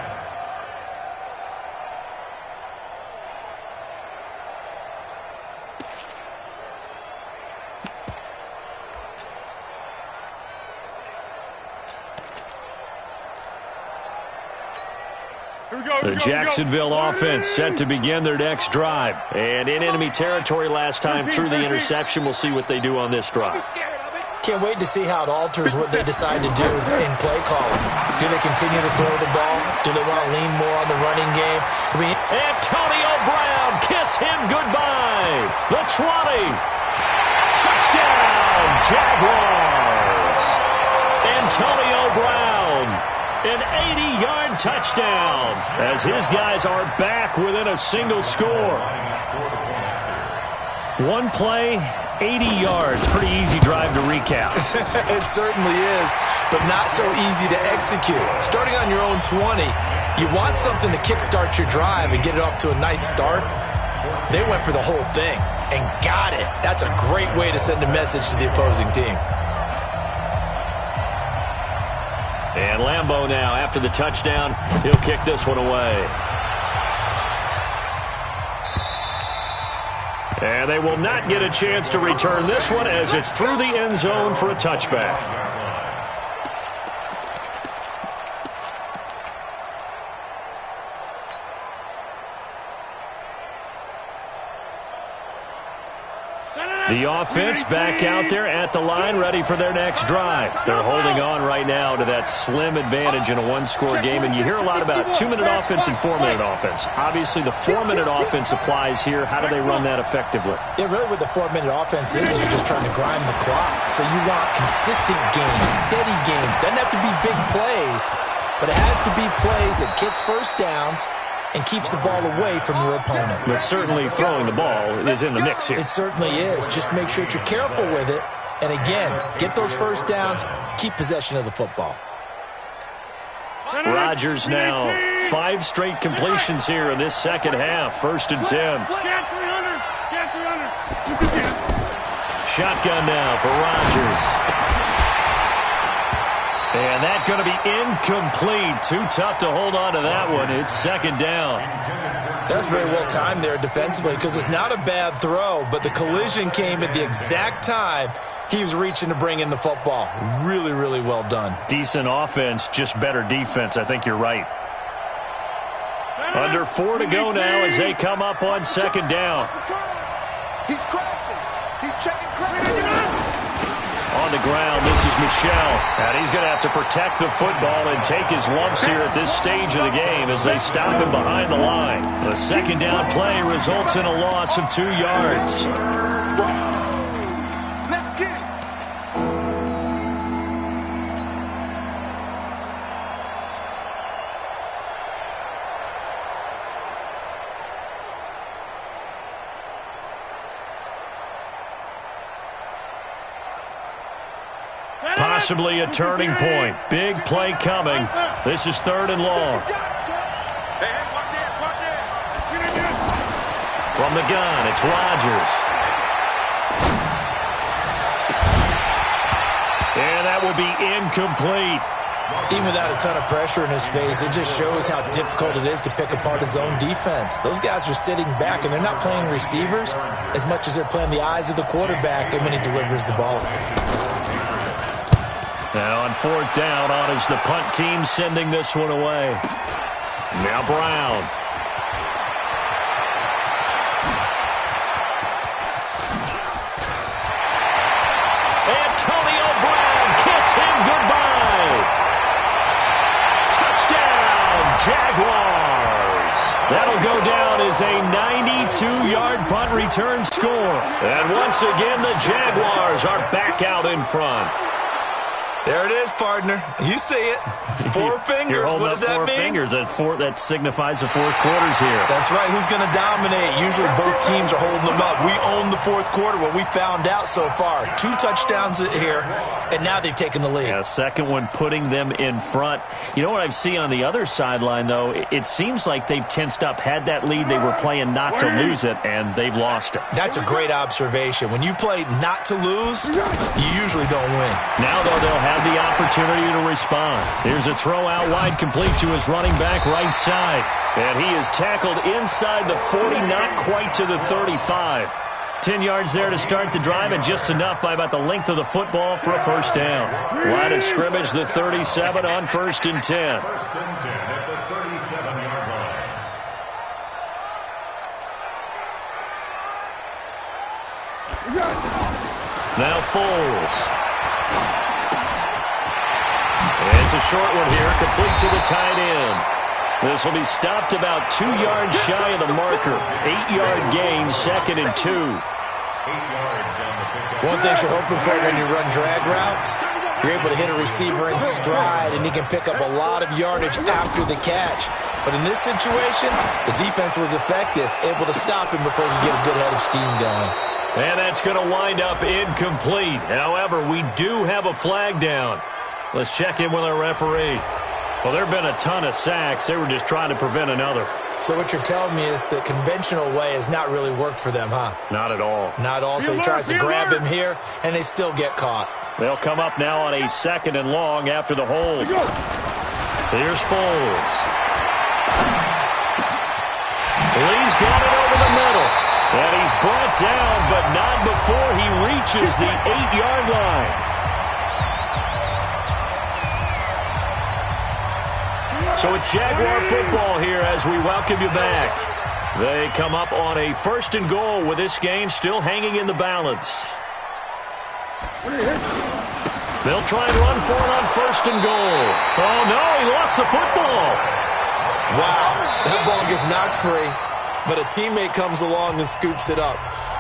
The Jacksonville offense set to begin their next drive. And in enemy territory last time through the interception. We'll see what they do on this drive. Can't wait to see how it alters what they decide to do in play calling. Do they continue to throw the ball? Do they want to lean more on the running game? Antonio Brown, kiss him goodbye. The 20. Touchdown, Jaguars. Antonio Brown. An 80-yard touchdown as his guys are back within a single score. One play, 80 yards. Pretty easy drive to recap. It certainly is, but not so easy to execute. Starting on your own 20, you want something to kickstart your drive and get it off to a nice start. They went for the whole thing and got it. That's a great way to send a message to the opposing team. And Lambeau now, after the touchdown, he'll kick this one away. And they will not get a chance to return this one as it's through the end zone for a touchback. The offense back out there at the line, ready for their next drive. They're holding on right now to that slim advantage in a one-score game, and you hear a lot about 2-minute offense and 4-minute offense. Obviously, the 4-minute offense applies here. How do they run that effectively? Yeah, really what the 4-minute offense is you're just trying to grind the clock. So you want consistent gains, steady gains. Doesn't have to be big plays, but it has to be plays that gets 1st downs and keeps the ball away from your opponent. But certainly throwing the ball is in the mix here. It certainly is. Just make sure that you're careful with it. And again, get those 1st downs, keep possession of the football. Rodgers now 5 straight completions here in this second half. 1st and 10. Shotgun now for Rodgers. And that's going to be incomplete. Too tough to hold on to that one. It's 2nd down. That's very well timed there defensively because it's not a bad throw, but the collision came at the exact time he was reaching to bring in the football. Really, really well done. Decent offense, just better defense. I think you're right. Under 4 to go now as they come up on 2nd down. He's crashing. He's checking crazy. On the ground, this is Michel. And he's going to have to protect the football and take his lumps here at this stage of the game as they stop him behind the line. The 2nd down play results in a loss of 2 yards. Let's get it. Possibly a turning point. Big play coming. This is 3rd and long. From the gun, it's Rodgers. And that will be incomplete. Even without a ton of pressure in his face, it just shows how difficult it is to pick apart his own defense. Those guys are sitting back, and they're not playing receivers as much as they're playing the eyes of the quarterback and when he delivers the ball. Now on 4th down, on is the punt team sending this one away. Now Brown. Antonio Brown, kiss him goodbye. Touchdown, Jaguars. That'll go down as a 92-yard punt return score. And once again, the Jaguars are back out in front. There it is, partner. You see it. 4 fingers. What does that mean? 4 fingers. That signifies the 4th quarter's here. That's right. Who's going to dominate? Usually both teams are holding them up. We own the 4th quarter. What we found out so far. 2 touchdowns here, and now they've taken the lead. Yeah, 2nd one putting them in front. You know what I see on the other sideline, though? It seems like they've tensed up. Had that lead, they were playing not to lose it, and they've lost it. That's a great observation. When you play not to lose, you usually don't win. Now, though, they'll have the opportunity to respond. Here's a throw out wide, complete to his running back right side. And he is tackled inside the 40, not quite to the 35. 10 yards there to start the drive, and just enough by about the length of the football for a 1st down. Line of scrimmage, the 37 on 1st and 10. 1st and 10 at the 37-yard line. Now Foles. It's a short one here, complete to the tight end. This will be stopped about 2 yards shy of the marker. 8-yard gain, 2nd and 2. 8 yards on the pickup. One thing you're hoping for when you run drag routes, you're able to hit a receiver in stride, and he can pick up a lot of yardage after the catch. But in this situation, the defense was effective, able to stop him before he could get a good head of steam going. And that's going to wind up incomplete. However, we do have a flag down. Let's check in with our referee. Well, there have been a ton of sacks. They were just trying to prevent another. So what you're telling me is the conventional way has not really worked for them, huh? Not at all. Not all. So he tries to grab him here, and they still get caught. They'll come up now on a 2nd and long after the hold. Here's Foles. He's got it over the middle. And he's brought down, but not before he reaches the 8-yard line. So it's Jaguar football here as we welcome you back. They come up on a 1st and goal with this game still hanging in the balance. They'll try and run for it on 1st and goal. Oh, no, he lost the football. Wow, that ball gets knocked free, but a teammate comes along and scoops it up.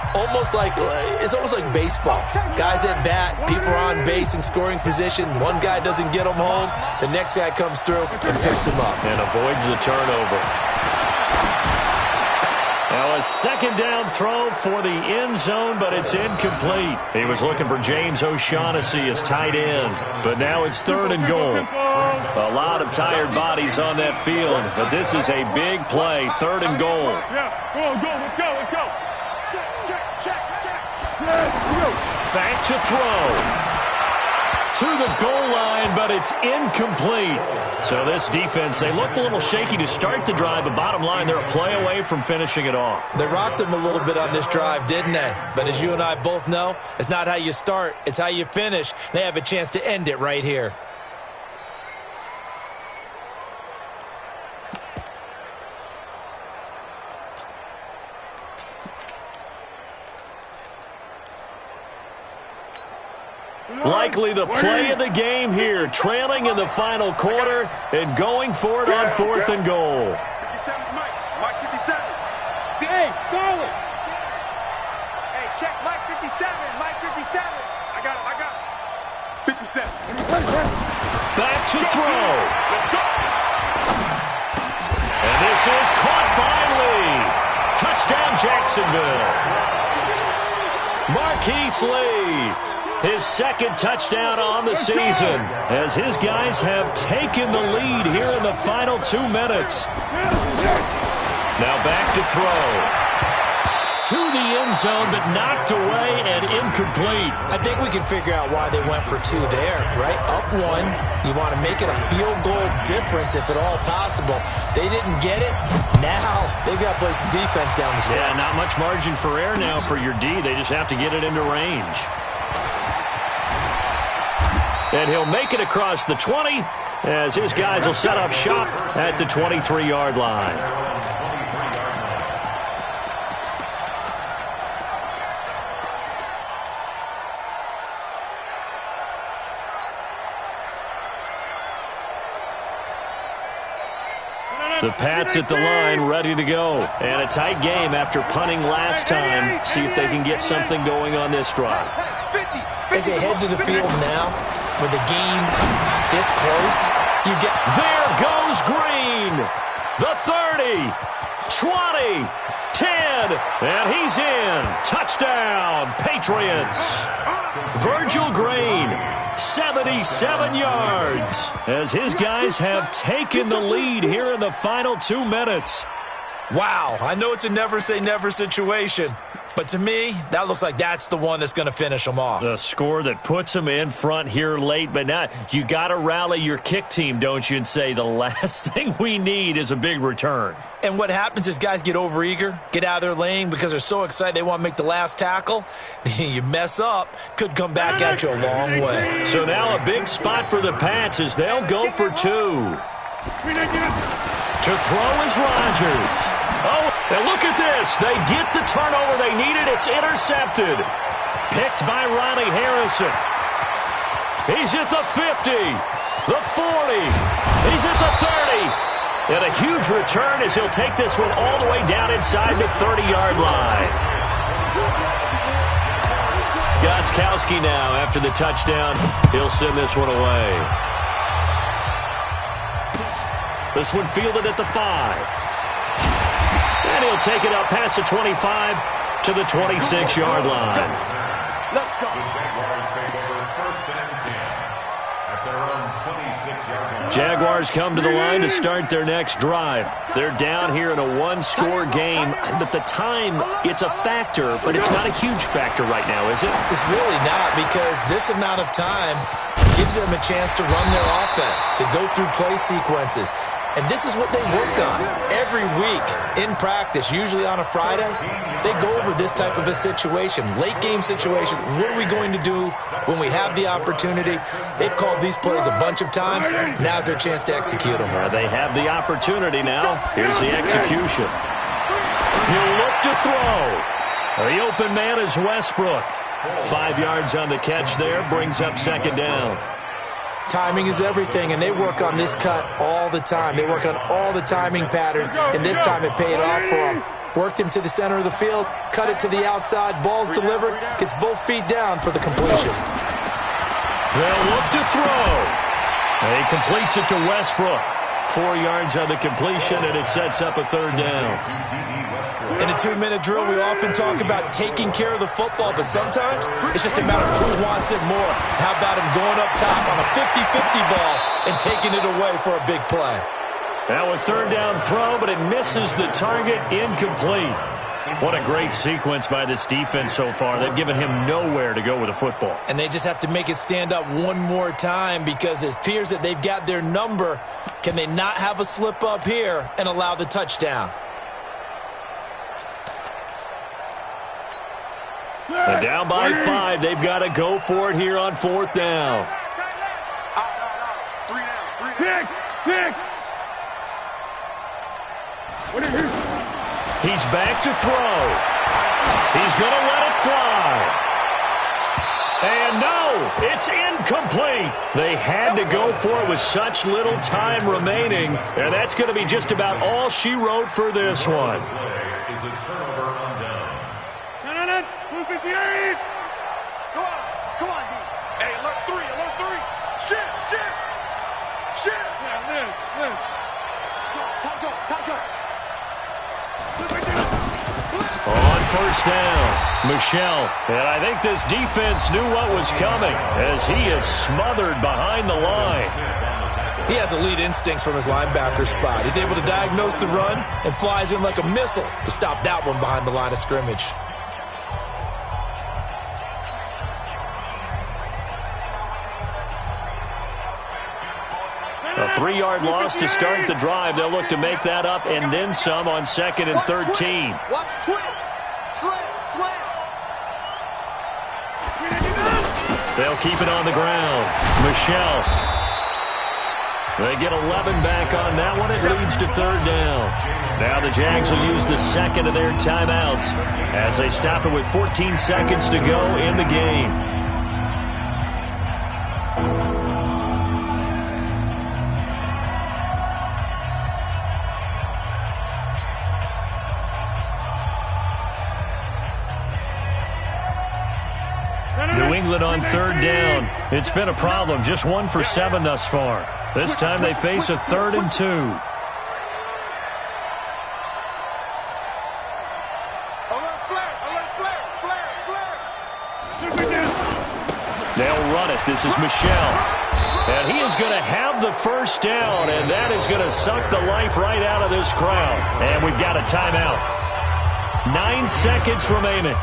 It's almost like baseball. Guys at bat, people are on base in scoring position. One guy doesn't get him home. The next guy comes through and picks him up. And avoids the turnover. Now a second down throw for the end zone, but it's incomplete. He was looking for James O'Shaughnessy as tight end, but now it's 3rd and goal. A lot of tired bodies on that field, but this is a big play, 3rd and goal. Yeah, go, let's go. Check. Back to throw. To the goal line, but it's incomplete. So this defense, they looked a little shaky to start the drive, but bottom line, they're a play away from finishing it off. They rocked them a little bit on this drive, didn't they? But as you and I both know, it's not how you start, it's how you finish. They have a chance to end it right here. Likely the play of the game here, trailing in the final quarter and going for it on 4th and goal. 57, Mike 57. Hey, Charlie. Hey, check Mike 57. I got it. 57. Back to throw. Let's go. And this is caught by Lee. Touchdown, Jacksonville. Marquise Lee. His 2nd touchdown on the season as his guys have taken the lead here in the final 2 minutes. Now back to throw. To the end zone, but knocked away and incomplete. I think we can figure out why they went for 2 there, right? Up 1, you want to make it a field goal difference if at all possible. They didn't get it. Now they've got to play some defense down the stretch. Yeah, not much margin for error now for your D. They just have to get it into range. And he'll make it across the 20 as his guys will set up shop at the 23-yard line. The Pats at the line, ready to go. And a tight game after punting last time. See if they can get something going on this drive. As they head to the field now, with the game this close, you get... There goes Green. The 30, 20, 10, and he's in. Touchdown, Patriots. Virgil Green, 77 yards, as his guys have taken the lead here in the final 2 minutes. Wow, I know it's a never-say-never situation, but to me, that looks like that's the one that's going to finish them off. The score that puts them in front here late, but now you got to rally your kick team, don't you, and say the last thing we need is a big return. And what happens is guys get overeager, get out of their lane because they're so excited they want to make the last tackle. You mess up, could come back at you a long way. So now a big spot for the Pats as they'll go for 2. To throw is Rodgers. Oh, and look at this. They get the turnover they needed. It's intercepted. Picked by Ronnie Harrison. He's at the 50, the 40. He's at the 30. And a huge return as he'll take this one all the way down inside the 30-yard line. Gostkowski now, after the touchdown, he'll send this one away. This one fielded at the 5. And he'll take it up past the 25 to the 26-yard line. Let's go. The Jaguars take over 1st and 10 at their own 26-yard line. Jaguars come to the line to start their next drive. They're down here in a 1-score game, but the time, it's a factor, but it's not a huge factor right now, is it? It's really not, because this amount of time gives them a chance to run their offense, to go through play sequences. And this is what they work on every week in practice, usually on a Friday. They go over this type of a situation, late game situation. What are we going to do when we have the opportunity? They've called these plays a bunch of times. Now's their chance to execute them. They have the opportunity now. Here's the execution. He'll look to throw. The open man is Westbrook. 5 yards on the catch there, brings up 2nd down. Timing is everything, and they work on this cut all the time. They work on all the timing patterns, and this time it paid off for them. Worked him to the center of the field, cut it to the outside, ball's delivered, gets both feet down for the completion. They'll look to throw. He completes it to Westbrook. 4 yards on the completion, and it sets up a third down. In a 2-minute drill, we often talk about taking care of the football, but sometimes it's just a matter of who wants it more. How about him going up top on a 50-50 ball and taking it away for a big play? Now a third down throw, but it misses the target, incomplete. What a great sequence by this defense so far. They've given him nowhere to go with the football. And they just have to make it stand up one more time because it appears that they've got their number. Can they not have a slip up here and allow the touchdown? And down by 5, they've got to go for it here on 4th down. Pick. He's back to throw. He's going to let it fly. And no, it's incomplete. They had to go for it with such little time remaining, and that's going to be just about all she wrote for this one. Is a turnover on downs. 258. Come on, D. Hey, alert 3. Shit. Yeah, live. Time go. On 1st down, Michelle. And I think this defense knew what was coming as he is smothered behind the line. He has elite instincts from his linebacker spot. He's able to diagnose the run and flies in like a missile to stop that one behind the line of scrimmage. A 3-yard loss to start the drive. They'll look to make that up and then some on 2nd and 13. Watch twins. Slam. They'll keep it on the ground. Michelle. They get 11 back on that one. It leads to 3rd down. Now the Jags will use the second of their timeouts as they stop it with 14 seconds to go in the game. New England on 3rd down. It's been a problem. Just 1 for 7 thus far. This time they face a 3rd and 2. They'll run it. This is Michelle. And he is going to have the first down, and that is going to suck the life right out of this crowd. And we've got a timeout. 9 seconds remaining.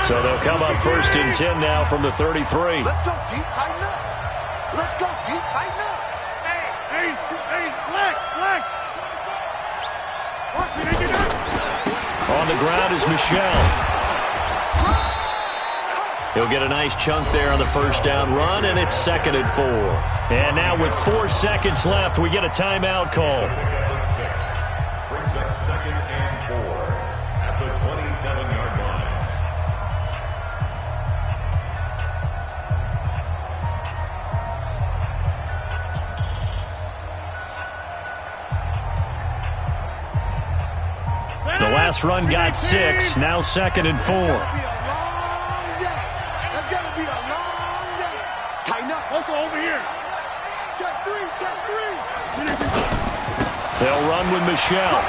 So they'll come up 1st and 10 now from the 33. Let's go, D. Tighten up. Hey, black. Watch me, get up. On the ground is Michelle. He'll get a nice chunk there on the first down run, and it's 2nd and 4. And now with 4 seconds left, we get a timeout call. Brings up 2nd and 4 at the 27-yard line. The last run got 6, now 2nd and 4. That's gonna be a long day. Tighten up. Local over here. Check 3. They'll run with Michelle.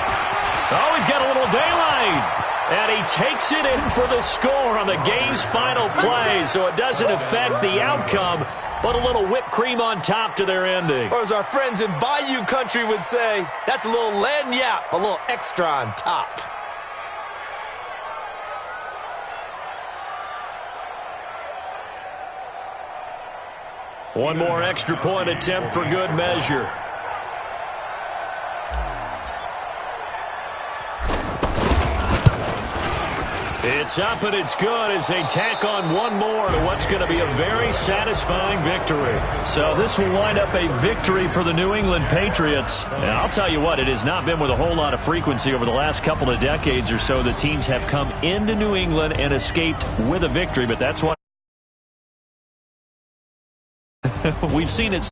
Oh, he's got a little daylight. And he takes it in for the score on the game's final play, so it doesn't affect the outcome, but a little whipped cream on top to their ending. Or as our friends in Bayou Country would say, that's a little lagniappe, a little extra on top. One more extra point attempt for good measure. It's up and it's good as they tack on one more to what's going to be a very satisfying victory. So this will wind up a victory for the New England Patriots. And I'll tell you what, it has not been with a whole lot of frequency over the last couple of decades or so that teams have come into New England and escaped with a victory, but that's why we've seen it